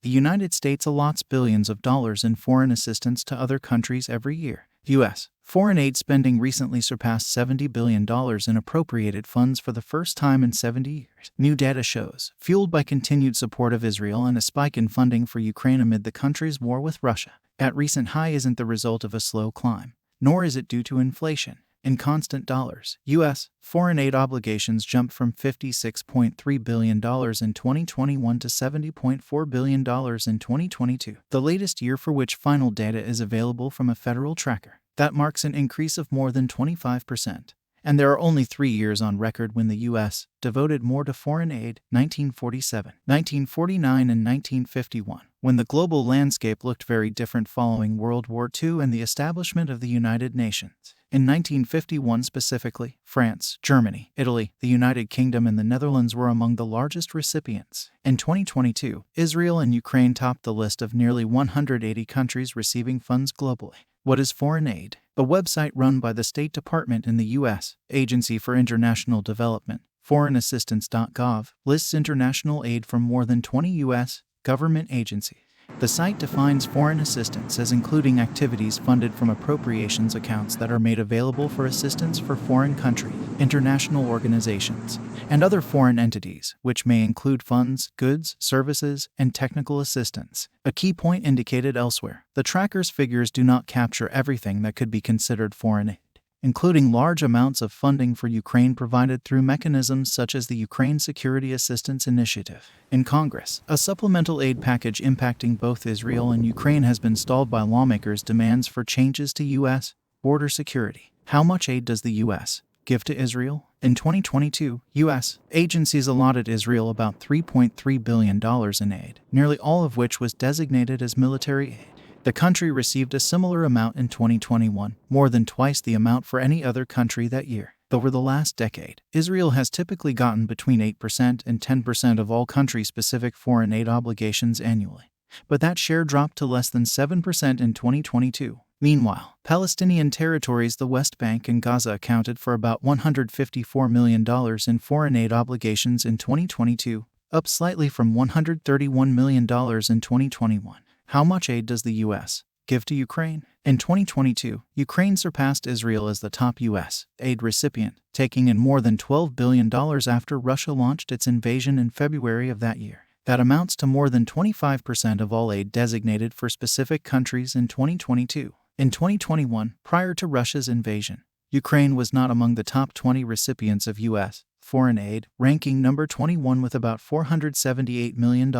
The United States allots billions of dollars in foreign assistance to other countries every year. U.S. foreign aid spending recently surpassed $70 billion in appropriated funds for the first time in 70 years. New data shows, fueled by continued support of Israel and a spike in funding for Ukraine amid the country's war with Russia. That recent high isn't the result of a slow climb, nor is it due to inflation. In constant dollars, U.S. foreign aid obligations jumped from $56.3 billion in 2021 to $70.4 billion in 2022, the latest year for which final data is available from a federal tracker. That marks an increase of more than 25%. And there are only 3 years on record when the U.S. devoted more to foreign aid: 1947, 1949, and 1951, when the global landscape looked very different following World War II and the establishment of the United Nations. In 1951 specifically, France, Germany, Italy, the United Kingdom, and the Netherlands were among the largest recipients. In 2022, Israel and Ukraine topped the list of nearly 180 countries receiving funds globally. What is foreign aid? A website run by the State Department in the U.S. Agency for International Development, foreignassistance.gov, lists international aid from more than 20 U.S. government agencies. The site defines foreign assistance as including activities funded from appropriations accounts that are made available for assistance for foreign countries, international organizations, and other foreign entities, which may include funds, goods, services, and technical assistance. A key point indicated elsewhere: the tracker's figures do not capture everything that could be considered foreign aid, including large amounts of funding for Ukraine provided through mechanisms such as the Ukraine Security Assistance Initiative. In Congress, a supplemental aid package impacting both Israel and Ukraine has been stalled by lawmakers' demands for changes to U.S. border security. How much aid does the U.S. give to Israel? In 2022, U.S. agencies allotted Israel about $3.3 billion in aid, nearly all of which was designated as military aid. The country received a similar amount in 2021, more than twice the amount for any other country that year. Over the last decade, Israel has typically gotten between 8% and 10% of all country-specific foreign aid obligations annually, but that share dropped to less than 7% in 2022. Meanwhile, Palestinian territories, the West Bank and Gaza, accounted for about $154 million in foreign aid obligations in 2022, up slightly from $131 million in 2021. How much aid does the U.S. give to Ukraine? In 2022, Ukraine surpassed Israel as the top U.S. aid recipient, taking in more than $12 billion after Russia launched its invasion in February of that year. That amounts to more than 25% of all aid designated for specific countries in 2022. In 2021, prior to Russia's invasion, Ukraine was not among the top 20 recipients of U.S. foreign aid, ranking number 21 with about $478 million.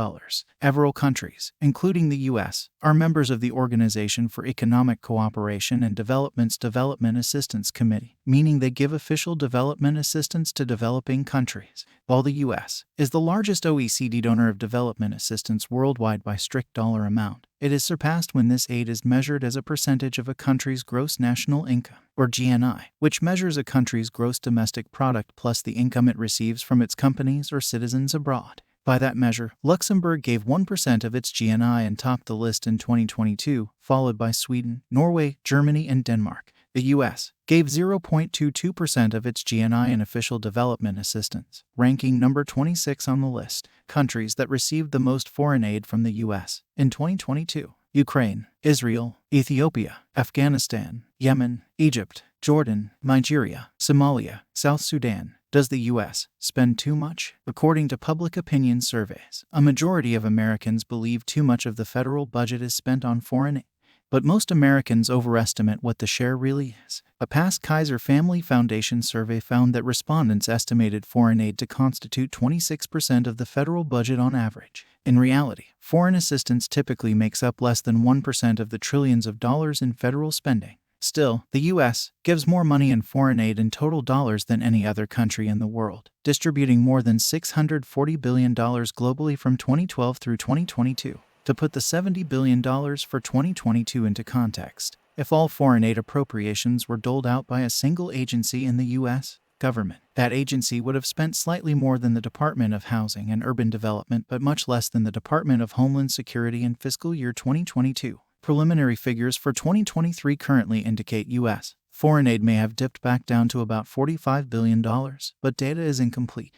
Several countries, including the U.S., are members of the Organization for Economic Cooperation and Development's Development Assistance Committee, meaning they give official development assistance to developing countries. While the U.S. is the largest OECD donor of development assistance worldwide by strict dollar amount, it is surpassed when this aid is measured as a percentage of a country's gross national income, or GNI, which measures a country's gross domestic product plus the income it receives from its companies or citizens abroad. By that measure, Luxembourg gave 1% of its GNI and topped the list in 2022, followed by Sweden, Norway, Germany, and Denmark. The U.S. gave 0.22% of its GNI in official development assistance, ranking number 26 on the list. Countries that received the most foreign aid from the U.S. in 2022: Ukraine, Israel, Ethiopia, Afghanistan, Yemen, Egypt, Jordan, Nigeria, Somalia, South Sudan. Does the U.S. spend too much? According to public opinion surveys, a majority of Americans believe too much of the federal budget is spent on foreign aid. But most Americans overestimate what the share really is. A past Kaiser Family Foundation survey found that respondents estimated foreign aid to constitute 26% of the federal budget on average. In reality, foreign assistance typically makes up less than 1% of the trillions of dollars in federal spending. Still, the U.S. gives more money in foreign aid in total dollars than any other country in the world, distributing more than $640 billion globally from 2012 through 2022. To put the $70 billion for 2022 into context, if all foreign aid appropriations were doled out by a single agency in the U.S. government, that agency would have spent slightly more than the Department of Housing and Urban Development but much less than the Department of Homeland Security in fiscal year 2022. Preliminary figures for 2023 currently indicate U.S. foreign aid may have dipped back down to about $45 billion, but data is incomplete.